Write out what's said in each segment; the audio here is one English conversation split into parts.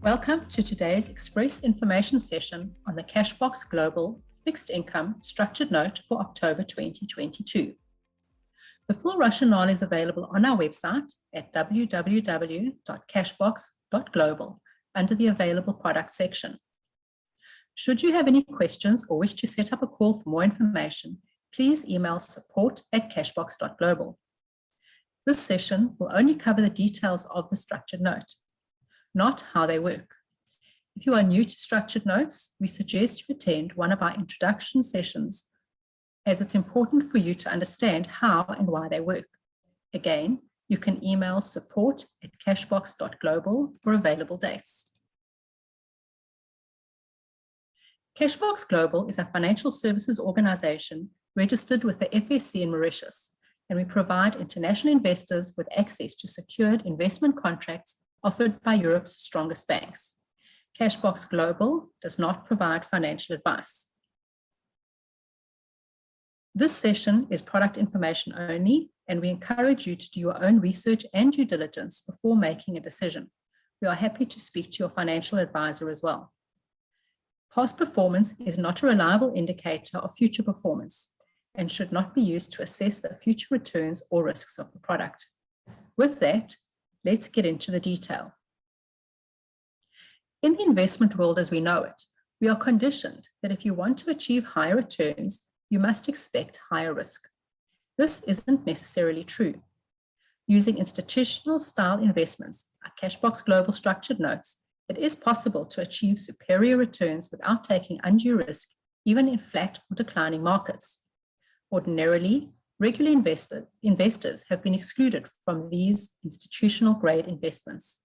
Welcome to today's Express Information session on the Cashbox.Global Fixed Income Structured Note for October 2022. The full rationale is available on our website at www.cashbox.global under the Available Product section. Should you have any questions or wish to set up a call for more information, please email support@cashbox.global. This session will only cover the details of the structured note, not how they work. If you are new to structured notes, we suggest you attend one of our introduction sessions, as it's important for you to understand how and why they work. Again, you can email support@cashbox.global for available dates. Cashbox Global is a financial services organization registered with the FSC in Mauritius, and we provide international investors with access to secured investment contracts offered by Europe's strongest banks. Cashbox Global does not provide financial advice. This session is product information only, and we encourage you to do your own research and due diligence before making a decision. We are happy to speak to your financial advisor as well. Past performance is not a reliable indicator of future performance and should not be used to assess the future returns or risks of the product. With that, let's get into the detail. In the investment world as we know it, we are conditioned that if you want to achieve higher returns, you must expect higher risk. This isn't necessarily true. Using institutional style investments like Cashbox.Global Structured Notes, it is possible to achieve superior returns without taking undue risk, even in flat or declining markets. Ordinarily, regular investors have been excluded from these institutional grade investments.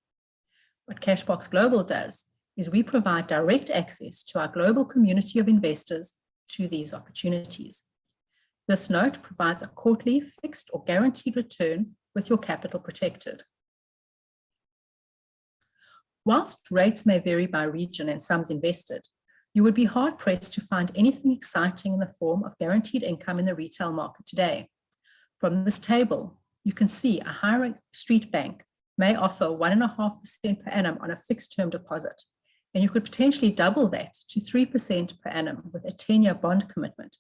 What Cashbox Global does is we provide direct access to our global community of investors to these opportunities. This note provides a quarterly fixed or guaranteed return with your capital protected. Whilst rates may vary by region and sums invested, you would be hard-pressed to find anything exciting in the form of guaranteed income in the retail market today. From this table, you can see a high street bank may offer 1.5% per annum on a fixed term deposit, and you could potentially double that to 3% per annum with a 10-year bond commitment.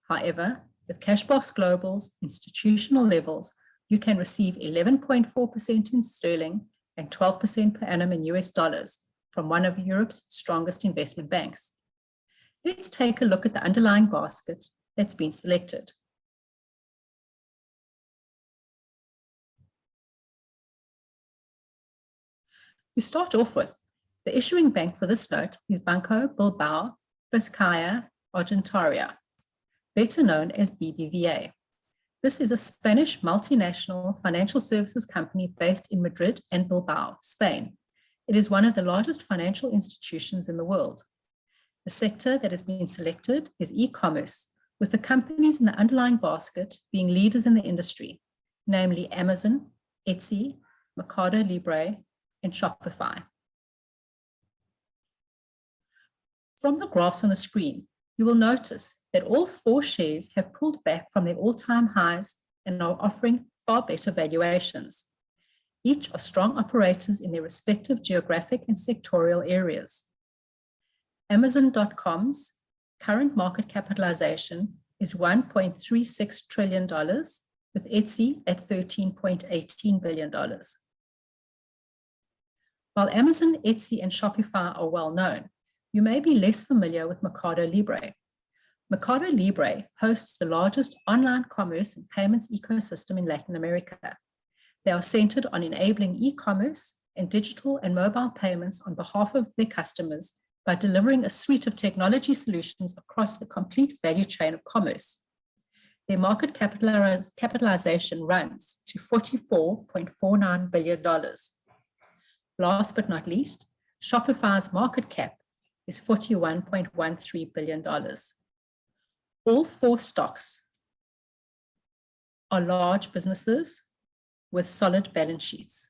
However, with Cashbox Global's institutional levels, you can receive 11.4% in sterling and 12% per annum in US dollars from one of Europe's strongest investment banks. Let's take a look at the underlying basket that's been selected. To start off with, the issuing bank for this note is Banco Bilbao Vizcaya Argentaria, better known as BBVA. This is a Spanish multinational financial services company based in Madrid and Bilbao, Spain. It is one of the largest financial institutions in the world. The sector that has been selected is e-commerce, with the companies in the underlying basket being leaders in the industry, namely Amazon, Etsy, Mercado Libre, and Shopify. From the graphs on the screen, you will notice that all four shares have pulled back from their all-time highs and are offering far better valuations. Each are strong operators in their respective geographic and sectorial areas. Amazon.com's current market capitalization is $1.36 trillion, with Etsy at $13.18 billion. While Amazon, Etsy, and Shopify are well known, you may be less familiar with Mercado Libre. Mercado Libre hosts the largest online commerce and payments ecosystem in Latin America. They are centered on enabling e-commerce and digital and mobile payments on behalf of their customers by delivering a suite of technology solutions across the complete value chain of commerce. Their market capitalization runs to $44.49 billion. Last but not least, Shopify's market cap is $41.13 billion. All four stocks are large businesses with solid balance sheets.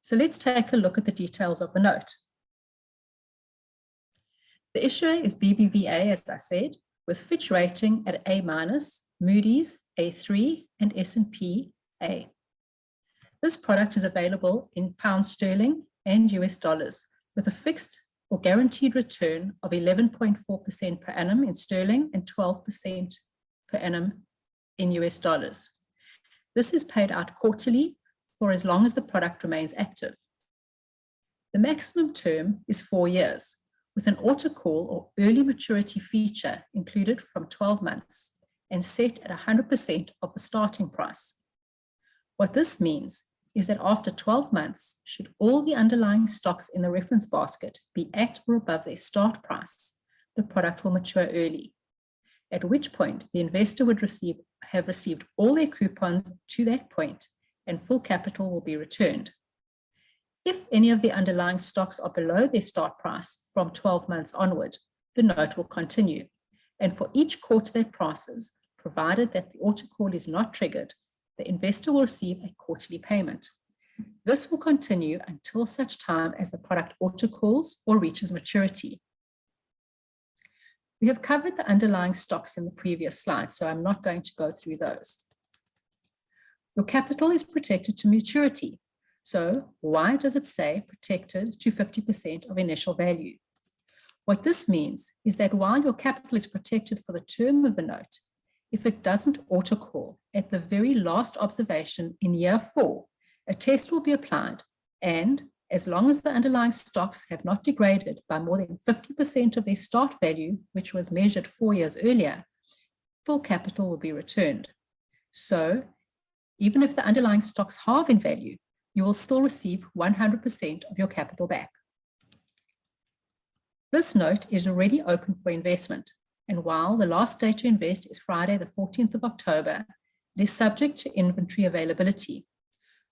So let's take a look at the details of the note. The issuer is BBVA, as I said, with Fitch rating at A-, Moody's A3, and S&P A. This product is available in pound sterling and US dollars, with a fixed or guaranteed return of 11.4% per annum in sterling and 12% per annum in US dollars. This is paid out quarterly for as long as the product remains active. The maximum term is 4 years, with an autocall or early maturity feature included from 12 months and set at 100% of the starting price. What this means is that after 12 months, should all the underlying stocks in the reference basket be at or above their start price, the product will mature early, at which point the investor would have received all their coupons to that point and full capital will be returned. If any of the underlying stocks are below their start price from 12 months onward, the note will continue. And for each quarter that passes, provided that the autocall is not triggered, the investor will receive a quarterly payment. This will continue until such time as the product autocalls or reaches maturity. We have covered the underlying stocks in the previous slide, so I'm not going to go through those. Your capital is protected to maturity. So why does it say protected to 50% of initial value? What this means is that while your capital is protected for the term of the note, if it doesn't autocall at the very last observation in year 4, a test will be applied, and as long as the underlying stocks have not degraded by more than 50% of their start value, which was measured 4 years earlier, full capital will be returned. So even if the underlying stocks halve in value, you will still receive 100% of your capital back. This note is already open for investment, and while the last day to invest is Friday, the 14th of October, it is subject to inventory availability.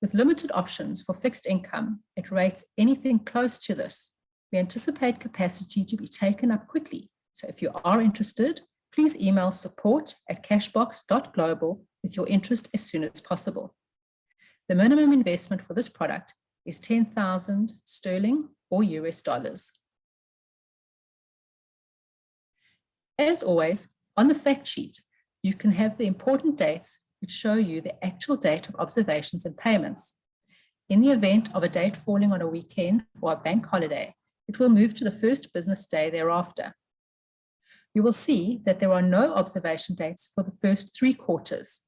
With limited options for fixed income at rates anything close to this, we anticipate capacity to be taken up quickly. So if you are interested, please email support@Cashbox.Global with your interest as soon as possible. The minimum investment for this product is 10,000 sterling or US dollars. As always, on the fact sheet, you can have the important dates which show you the actual date of observations and payments. In the event of a date falling on a weekend or a bank holiday, it will move to the first business day thereafter. You will see that there are no observation dates for the first 3 quarters,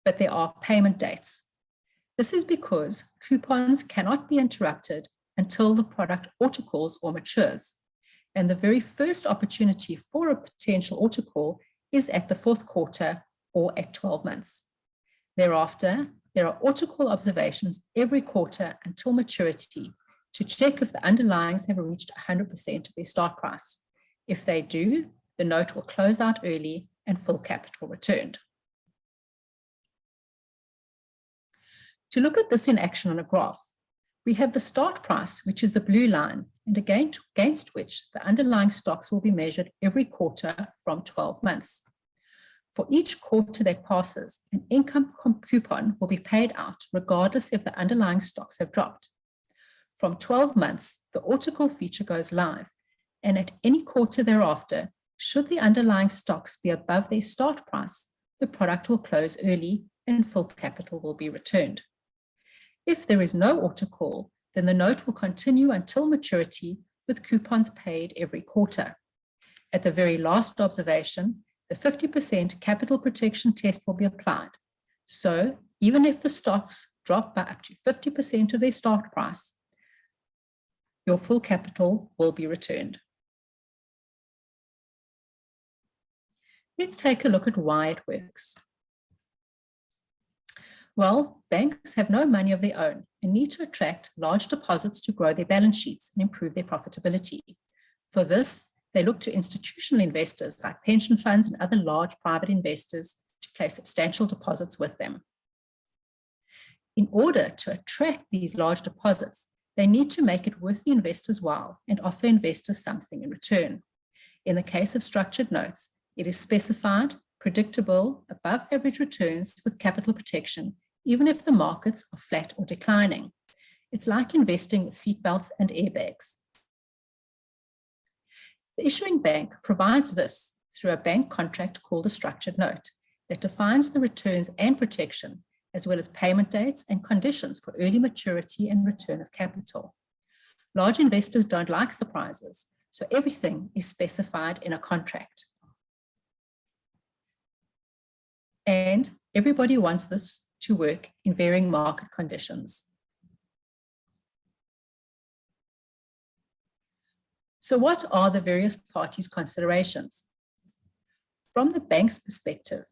but there are payment dates. This is because coupons cannot be interrupted until the product autocalls or matures. And the very first opportunity for a potential autocall is at the 4th quarter or at 12 months. Thereafter, there are autocall observations every quarter until maturity to check if the underlyings have reached 100% of their start price. If they do, the note will close out early and full capital returned. To look at this in action on a graph, we have the start price, which is the blue line, and against which the underlying stocks will be measured every quarter from 12 months. For each quarter that passes, an income coupon will be paid out regardless if the underlying stocks have dropped. From 12 months, the autocall feature goes live, and at any quarter thereafter, should the underlying stocks be above their start price, the product will close early and full capital will be returned. If there is no autocall, then the note will continue until maturity with coupons paid every quarter. At the very last observation, the 50% capital protection test will be applied. So even if the stocks drop by up to 50% of their start price, your full capital will be returned. Let's take a look at why it works. Well, banks have no money of their own and need to attract large deposits to grow their balance sheets and improve their profitability. For this, they look to institutional investors like pension funds and other large private investors to place substantial deposits with them. In order to attract these large deposits, they need to make it worth the investors' while and offer investors something in return. In the case of structured notes, it is specified, predictable, above average returns with capital protection, even if the markets are flat or declining. It's like investing with seatbelts and airbags. The issuing bank provides this through a bank contract called a structured note that defines the returns and protection, as well as payment dates and conditions for early maturity and return of capital. Large investors don't like surprises, so everything is specified in a contract. And everybody wants this to work in varying market conditions. So what are the various parties' considerations? From the bank's perspective,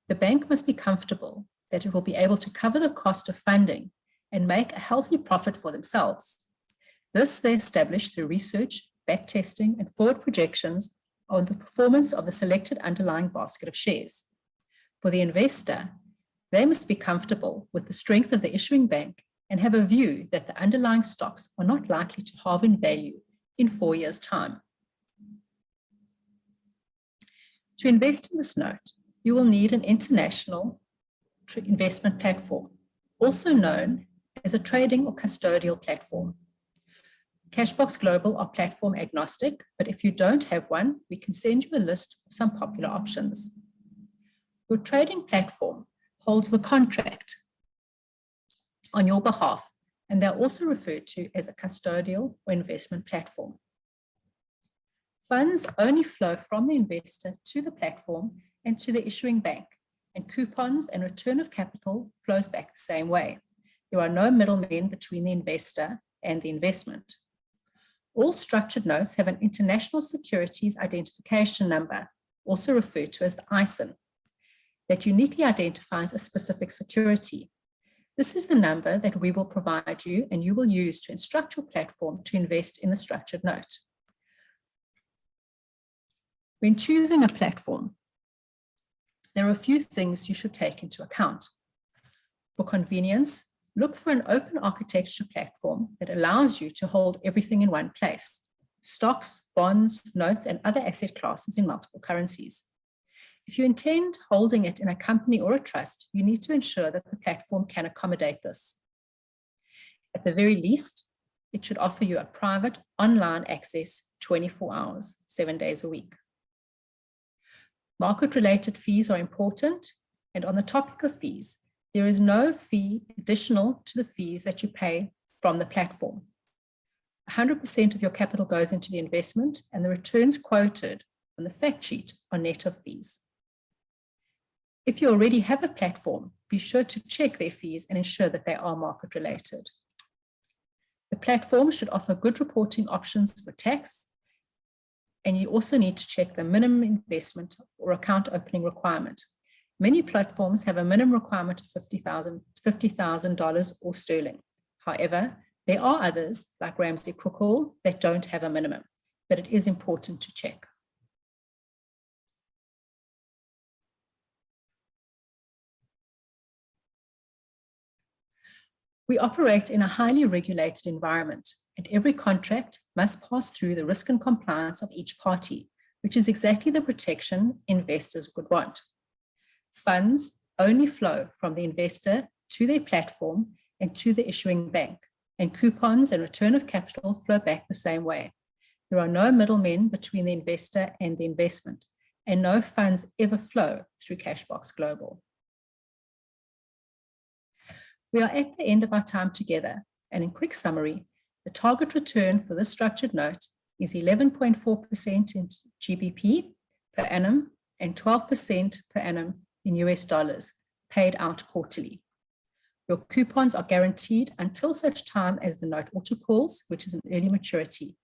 the bank must be comfortable that it will be able to cover the cost of funding and make a healthy profit for themselves. This they establish through research, backtesting, and forward projections on the performance of the selected underlying basket of shares. For the investor, they must be comfortable with the strength of the issuing bank and have a view that the underlying stocks are not likely to halve in value in 4 years' time. To invest in this note, you will need an international investment platform, also known as a trading or custodial platform. Cashbox.Global are platform agnostic, but if you don't have one, we can send you a list of some popular options. Your trading platform holds the contract on your behalf, and they're also referred to as a custodial or investment platform. Funds only flow from the investor to the platform and to the issuing bank, and coupons and return of capital flows back the same way. There are no middlemen between the investor and the investment. All structured notes have an International Securities Identification Number, also referred to as the ISIN, that uniquely identifies a specific security. This is the number that we will provide you and you will use to instruct your platform to invest in the structured note. When choosing a platform, there are a few things you should take into account. For convenience, look for an open architecture platform that allows you to hold everything in one place: stocks, bonds, notes, and other asset classes in multiple currencies. If you intend holding it in a company or a trust, you need to ensure that the platform can accommodate this. At the very least, it should offer you a private online access 24 hours, 7 days a week. Market-related fees are important, and on the topic of fees, there is no fee additional to the fees that you pay from the platform. 100% of your capital goes into the investment, and the returns quoted on the fact sheet are net of fees. If you already have a platform, be sure to check their fees and ensure that they are market-related. The platform should offer good reporting options for tax, and you also need to check the minimum investment or account opening requirement. Many platforms have a minimum requirement of $50,000 or sterling. However, there are others, like Ramsey Crookall, that don't have a minimum, but it is important to check. We operate in a highly regulated environment, and every contract must pass through the risk and compliance of each party, which is exactly the protection investors would want. Funds only flow from the investor to their platform and to the issuing bank, and coupons and return of capital flow back the same way. There are no middlemen between the investor and the investment, and no funds ever flow through Cashbox.Global. We are at the end of our time together, and in quick summary, the target return for this structured note is 11.4% in GBP per annum and 12% per annum in US dollars, paid out quarterly. Your coupons are guaranteed until such time as the note autocalls, which is an early maturity.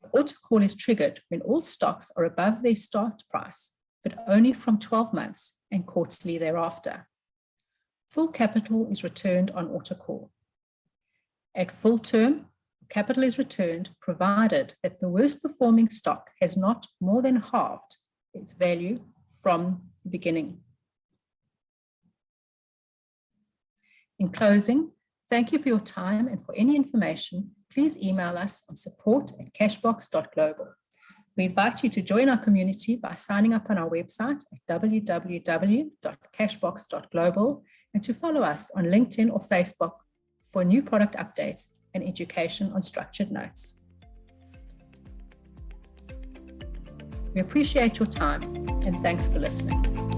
The autocall is triggered when all stocks are above their start price, but only from 12 months and quarterly thereafter. Full capital is returned on autocall. At full term, capital is returned provided that the worst performing stock has not more than halved its value from the beginning. In closing, thank you for your time, and for any information, please email us on support@cashbox.global. We invite you to join our community by signing up on our website at www.cashbox.global and to follow us on LinkedIn or Facebook for new product updates and education on structured notes. We appreciate your time and thanks for listening.